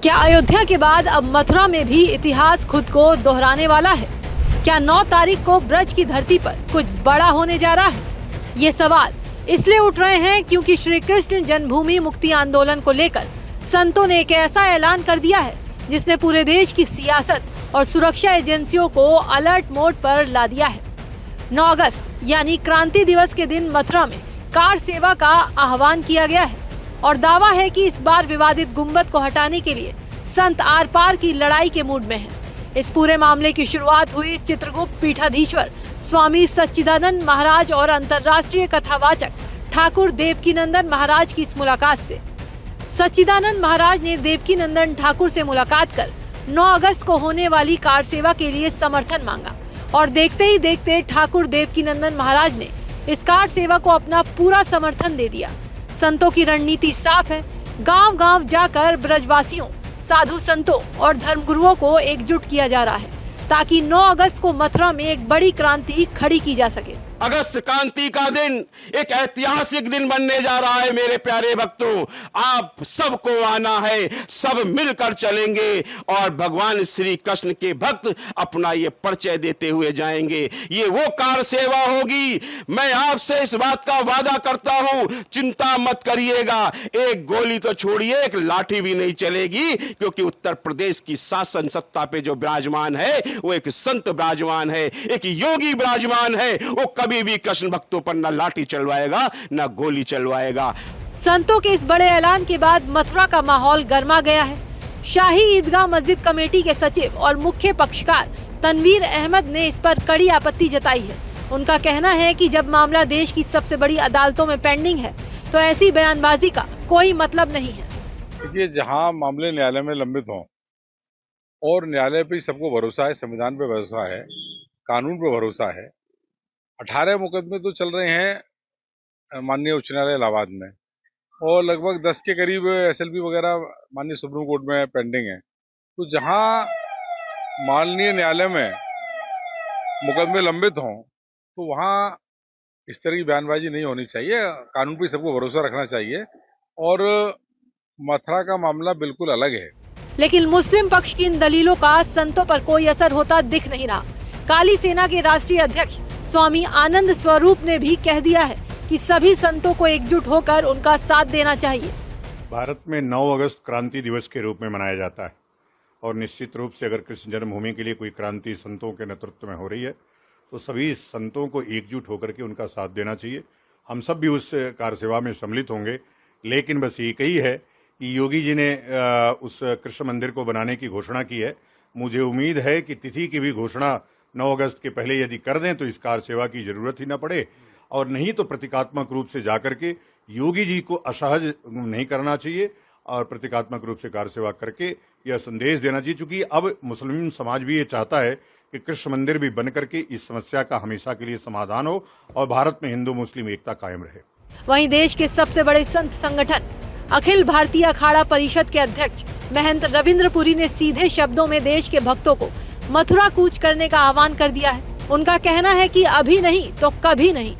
क्या अयोध्या के बाद अब मथुरा में भी इतिहास खुद को दोहराने वाला है? क्या 9 तारीख को ब्रज की धरती पर कुछ बड़ा होने जा रहा है? ये सवाल इसलिए उठ रहे हैं क्योंकि श्री कृष्ण जन्मभूमि मुक्ति आंदोलन को लेकर संतों ने एक ऐसा ऐलान कर दिया है जिसने पूरे देश की सियासत और सुरक्षा एजेंसियों को अलर्ट मोड पर ला दिया है। 9 अगस्त यानी क्रांति दिवस के दिन मथुरा में कार सेवा का आह्वान किया गया है और दावा है कि इस बार विवादित गुंबद को हटाने के लिए संत आर पार की लड़ाई के मूड में हैं। इस पूरे मामले की शुरुआत हुई चित्रगुप्त पीठाधीश्वर स्वामी सच्चिदानंद महाराज और अंतर्राष्ट्रीय कथावाचक ठाकुर देवकीनंदन महाराज की इस मुलाकात से। सच्चिदानंद महाराज ने देवकीनंदन ठाकुर से मुलाकात कर 9 अगस्त को होने वाली कार सेवा के लिए समर्थन मांगा और देखते ही देखते ठाकुर देवकीनंदन महाराज ने इस कार सेवा को अपना पूरा समर्थन दे दिया। संतों की रणनीति साफ है, गांव-गांव जाकर ब्रजवासियों, साधु संतों और धर्मगुरुओं को एकजुट किया जा रहा है ताकि 9 अगस्त को मथुरा में एक बड़ी क्रांति खड़ी की जा सके। अगस्त क्रांति का दिन एक ऐतिहासिक दिन बनने जा रहा है। मेरे प्यारे भक्तों, आप सबको आना है, सब मिलकर चलेंगे और भगवान श्री कृष्ण के भक्त अपना ये परिचय देते हुए जाएंगे। ये वो कार सेवा होगी। मैं आपसे इस बात का वादा करता हूं, चिंता मत करिएगा, एक गोली तो छोड़िए, एक लाठी भी नहीं चलेगी, क्योंकि उत्तर प्रदेश की शासन सत्ता पे जो विराजमान है वो एक संत विराजमान है, एक योगी विराजमान है। वो कभी भी कृष्ण भक्तों पर न लाठी चलवाएगा न गोली चलवाएगा। संतों के इस बड़े ऐलान के बाद मथुरा का माहौल गर्मा गया है। शाही ईदगाह मस्जिद कमेटी के सचिव और मुख्य पक्षकार तनवीर अहमद ने इस पर कड़ी आपत्ति जताई है। उनका कहना है कि जब मामला देश की सबसे बड़ी अदालतों में पेंडिंग है तो ऐसी बयानबाजी का कोई मतलब नहीं है। देखिए, जहां मामले न्यायालय में लंबित हों और न्यायालय पे सबको भरोसा है, संविधान पे भरोसा है, कानून पे भरोसा है। 18 मुकदमे तो चल रहे हैं माननीय उच्च न्यायालय इलाहाबाद में और लगभग 10 के करीब एसएलपी वगैरह माननीय सुप्रीम कोर्ट में पेंडिंग है। तो जहां माननीय न्यायालय में मुकदमे लंबित हों तो वहां इस तरह की बयानबाजी नहीं होनी चाहिए। कानून पर सबको भरोसा रखना चाहिए और मथुरा का मामला बिल्कुल अलग है। लेकिन मुस्लिम पक्ष की इन दलीलों का संतों पर कोई असर होता दिख नहीं रहा। काली सेना के राष्ट्रीय अध्यक्ष स्वामी आनंद स्वरूप ने भी कह दिया है कि सभी संतों को एकजुट होकर उनका साथ देना चाहिए। भारत में 9 अगस्त क्रांति दिवस के रूप में मनाया जाता है और निश्चित रूप से अगर कृष्ण जन्मभूमि के लिए कोई क्रांति संतों के नेतृत्व में हो रही है तो सभी संतों को एकजुट होकर के उनका साथ देना चाहिए। हम सब भी उस कार सेवा में सम्मिलित होंगे, लेकिन बस एक ही है कि योगी जी ने उस कृष्ण मंदिर को बनाने की घोषणा की है। मुझे उम्मीद है कि तिथि की भी घोषणा 9 अगस्त के पहले यदि कर दें तो इस कार सेवा की जरूरत ही न पड़े, और नहीं तो प्रतीकात्मक रूप से जाकर के योगी जी को असहज नहीं करना चाहिए और प्रतीकात्मक रूप से कार सेवा करके यह संदेश देना चाहिए, क्योंकि अब मुस्लिम समाज भी ये चाहता है कि कृष्ण मंदिर भी बन करके इस समस्या का हमेशा के लिए समाधान हो और भारत में हिंदू मुस्लिम एकता कायम रहे। वहीं देश के सबसे बड़े संत संगठन अखिल भारतीय अखाड़ा परिषद के अध्यक्ष महंत रविंद्र पुरी ने सीधे शब्दों में देश के भक्तों को मथुरा कूच करने का आह्वान कर दिया है। उनका कहना है कि अभी नहीं तो कभी नहीं।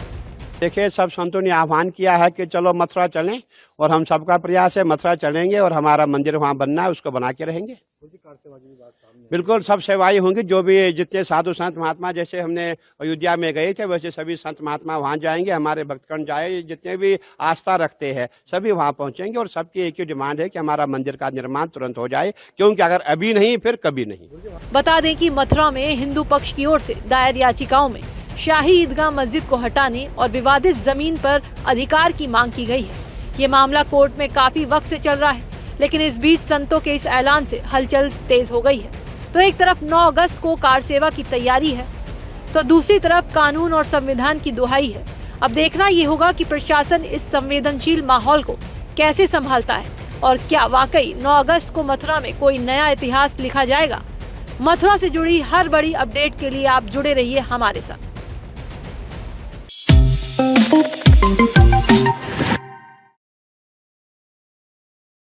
देखिए, सब संतों ने आह्वान किया है कि चलो मथुरा चलें और हम सबका प्रयास है मथुरा चलेंगे और हमारा मंदिर वहाँ बनना है, उसको बना के रहेंगे। बिल्कुल सब सेवाएं होंगी, जो भी जितने साधु संत महात्मा, जैसे हमने अयोध्या में गए थे वैसे सभी संत महात्मा वहाँ जाएंगे, हमारे भक्तगण जाए, जितने भी आस्था रखते हैं सभी वहाँ पहुँचेंगे और सबकी एक ही डिमांड है कि हमारा मंदिर का निर्माण तुरंत हो जाए, क्योंकि अगर अभी नहीं फिर कभी नहीं। बता दें कि मथुरा में हिंदू पक्ष की ओर से दायर याचिकाओं में शाही ईदगाह मस्जिद को हटाने और विवादित जमीन पर अधिकार की मांग की गई है। ये मामला कोर्ट में काफी वक्त से चल रहा है, लेकिन इस बीच संतों के इस ऐलान से हलचल तेज हो गई है। तो एक तरफ 9 अगस्त को कार सेवा की तैयारी है तो दूसरी तरफ कानून और संविधान की दुहाई है। अब देखना ये होगा कि प्रशासन इस संवेदनशील माहौल को कैसे संभालता है और क्या वाकई 9 अगस्त को मथुरा में कोई नया इतिहास लिखा जाएगा। मथुरा से जुड़ी हर बड़ी अपडेट के लिए आप जुड़े रहिए हमारे साथ।